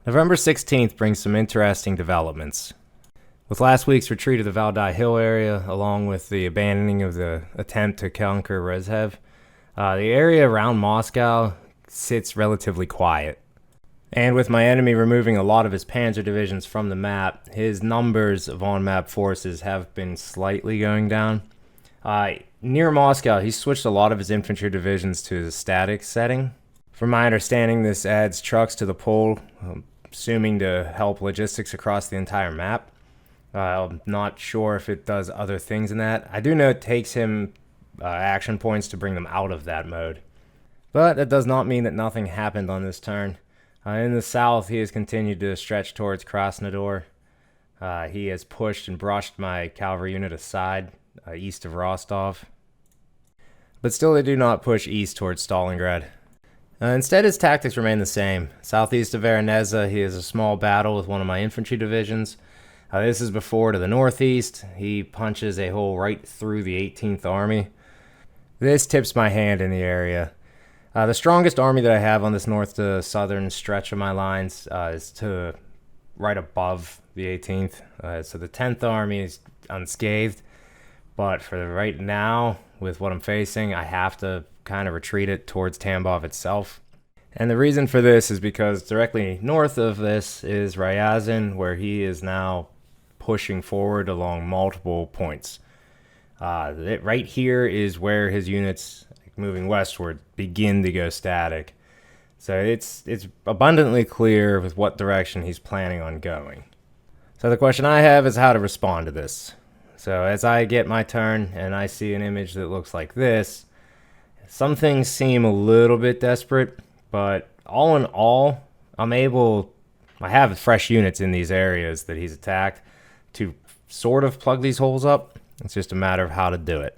November 16th brings some interesting developments. With last week's retreat of the Valdai Hill area, along with the abandoning of the attempt to conquer Rezhev, the area around Moscow sits relatively quiet. And with my enemy removing a lot of his panzer divisions from the map, his numbers of on-map forces have been slightly going down. Near Moscow, he switched a lot of his infantry divisions to the static setting. From my understanding, this adds trucks to the pull, assuming to help logistics across the entire map. I'm not sure if it does other things in that. I do know it takes him action points to bring them out of that mode. But that does not mean that nothing happened on this turn. In the south, he has continued to stretch towards Krasnodar. He has pushed and brushed my cavalry unit aside east of Rostov. But still, they do not push east towards Stalingrad. Instead, his tactics remain the same. Southeast of Voronezh, he has a small battle with one of my infantry divisions. This is before to the northeast. He punches a hole right through the 18th Army. This tips my hand in the area. The strongest army that I have on this north to southern stretch of my lines is to right above the 18th. So the 10th Army is unscathed. But for right now, with what I'm facing, I have to kind of retreat it towards Tambov itself. And the reason for this is because directly north of this is Ryazin, where he is now pushing forward along multiple points. Right here is where his units, moving westward, begin to go static. So it's abundantly clear with what direction he's planning on going. So the question I have is how to respond to this. So as I get my turn and I see an image that looks like this, some things seem a little bit desperate, but all in all, I have fresh units in these areas that he's attacked to sort of plug these holes up. It's just a matter of how to do it.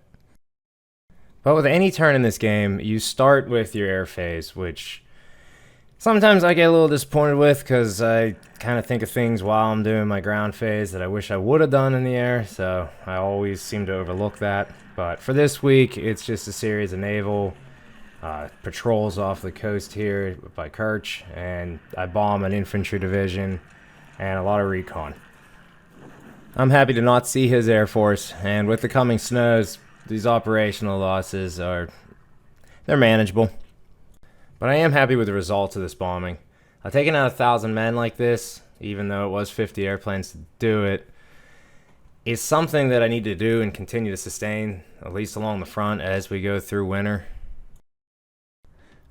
But with any turn in this game, you start with your air phase, which sometimes I get a little disappointed with because I kind of think of things while I'm doing my ground phase that I wish I would have done in the air, so I always seem to overlook that. But for this week, it's just a series of naval patrols off the coast here by Kerch, and I bomb an infantry division and a lot of recon. I'm happy to not see his air force, and with the coming snows, these operational losses they're manageable. But I am happy with the results of this bombing. Taking out 1,000 men like this, even though it was 50 airplanes to do it, is something that I need to do and continue to sustain, at least along the front as we go through winter.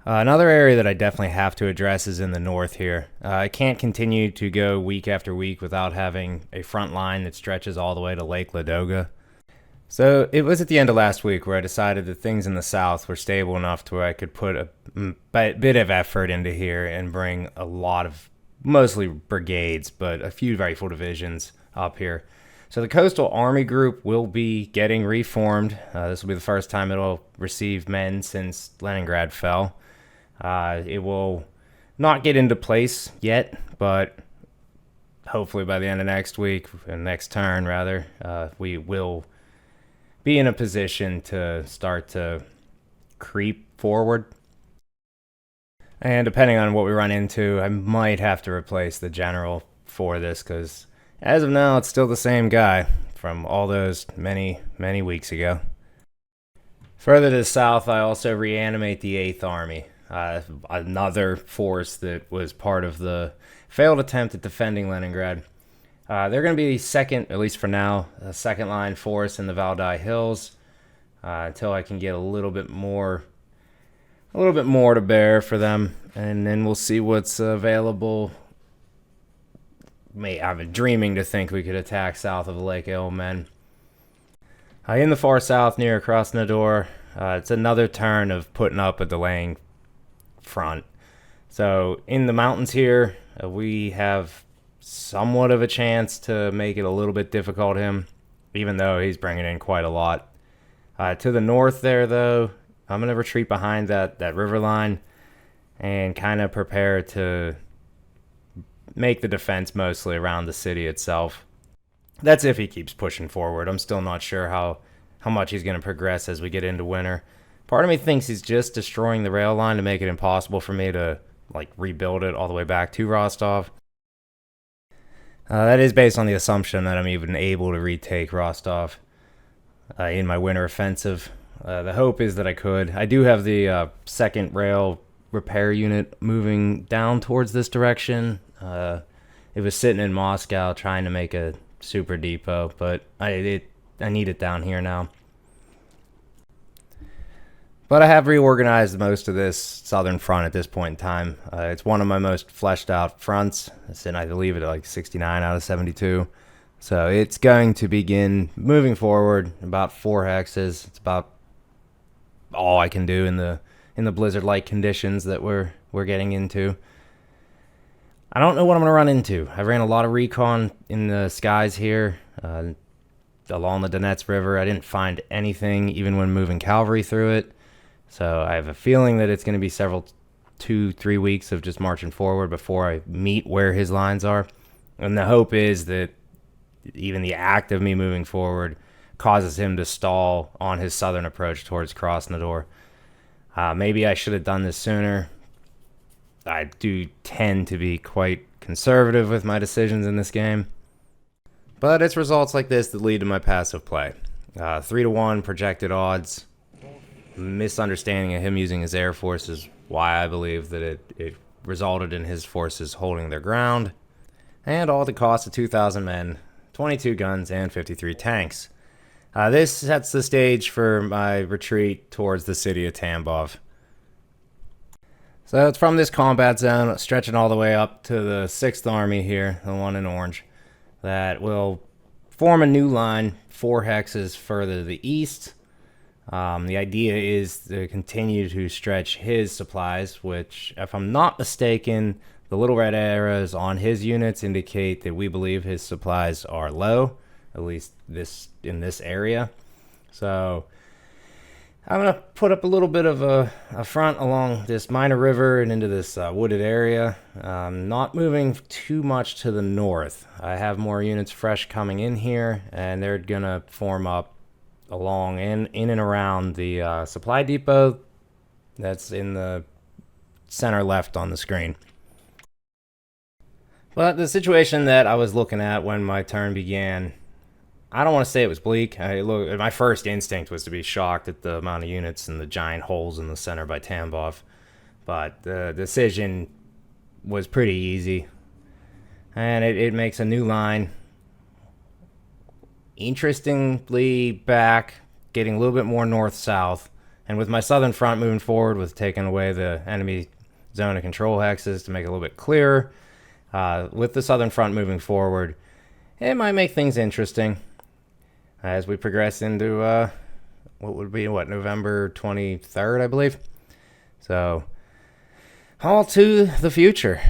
Another area that I definitely have to address is in the north here. I can't continue to go week after week without having a front line that stretches all the way to Lake Ladoga. So it was at the end of last week where I decided that things in the south were stable enough to where I could put a bit of effort into here and bring a lot of, mostly brigades, but a few rifle divisions up here. So the Coastal Army Group will be getting reformed. This will be the first time it'll receive men since Leningrad fell. It will not get into place yet, but hopefully by the end of next week, next turn rather, we will be in a position to start to creep forward. And depending on what we run into, I might have to replace the general for this, because as of now, it's still the same guy from all those many, many weeks ago. Further to the south, I also reanimate the 8th Army, another force that was part of the failed attempt at defending Leningrad. They're going to be second, at least for now, a second line force in the Valdai Hills until I can get a little bit more to bear for them, and then we'll see what's available. I've been dreaming to think we could attack south of Lake Ilmen. In the far south near Krasnodar, it's another turn of putting up a delaying front. So in the mountains here, we have somewhat of a chance to make it a little bit difficult him, even though he's bringing in quite a lot. To the north there, though, I'm going to retreat behind that river line and kind of prepare to make the defense mostly around the city itself. That's if he keeps pushing forward. I'm still not sure how much he's going to progress as we get into winter. Part of me thinks he's just destroying the rail line to make it impossible for me to rebuild it all the way back to Rostov. That is based on the assumption that I'm even able to retake Rostov in my winter offensive. The hope is that I could. I do have the second rail repair unit moving down towards this direction. It was sitting in Moscow trying to make a super depot, but I need it down here now. But I have reorganized most of this southern front at this point in time. It's one of my most fleshed out fronts. It's in, I believe, at like 69 out of 72. So it's going to begin moving forward about 4 hexes. It's about all I can do in the blizzard-like conditions that we're getting into. I don't know what I'm going to run into. I ran a lot of recon in the skies here along the Donetsk River. I didn't find anything even when moving cavalry through it. So I have a feeling that it's going to be 2-3 weeks of just marching forward before I meet where his lines are. And the hope is that even the act of me moving forward causes him to stall on his southern approach towards Krasnodar. Maybe I should have done this sooner. I do tend to be quite conservative with my decisions in this game. But it's results like this that lead to my passive play. 3-1 projected odds. Misunderstanding of him using his air force is why I believe that it resulted in his forces holding their ground. And all at the cost of 2,000 men, 22 guns, and 53 tanks. This sets the stage for my retreat towards the city of Tambov. So it's from this combat zone, stretching all the way up to the 6th Army here, the one in orange, that will form a new line 4 hexes further to the east. The idea is to continue to stretch his supplies, which, if I'm not mistaken, the little red arrows on his units indicate that we believe his supplies are low, at least in this area. So I'm going to put up a little bit of a front along this minor river and into this wooded area. Not moving too much to the north. I have more units fresh coming in here, and they're going to form up along in and around the supply depot that's in the center left on the screen. But the situation that I was looking at when my turn began, I don't want to say it was bleak. My first instinct was to be shocked at the amount of units and the giant holes in the center by Tambov. But the decision was pretty easy. And it makes a new line. Interestingly back, getting a little bit more north-south. And with my southern front moving forward with taking away the enemy zone of control hexes to make it a little bit clearer. With the southern front moving forward, it might make things interesting as we progress into what would be November 23rd, I believe. So all to the future.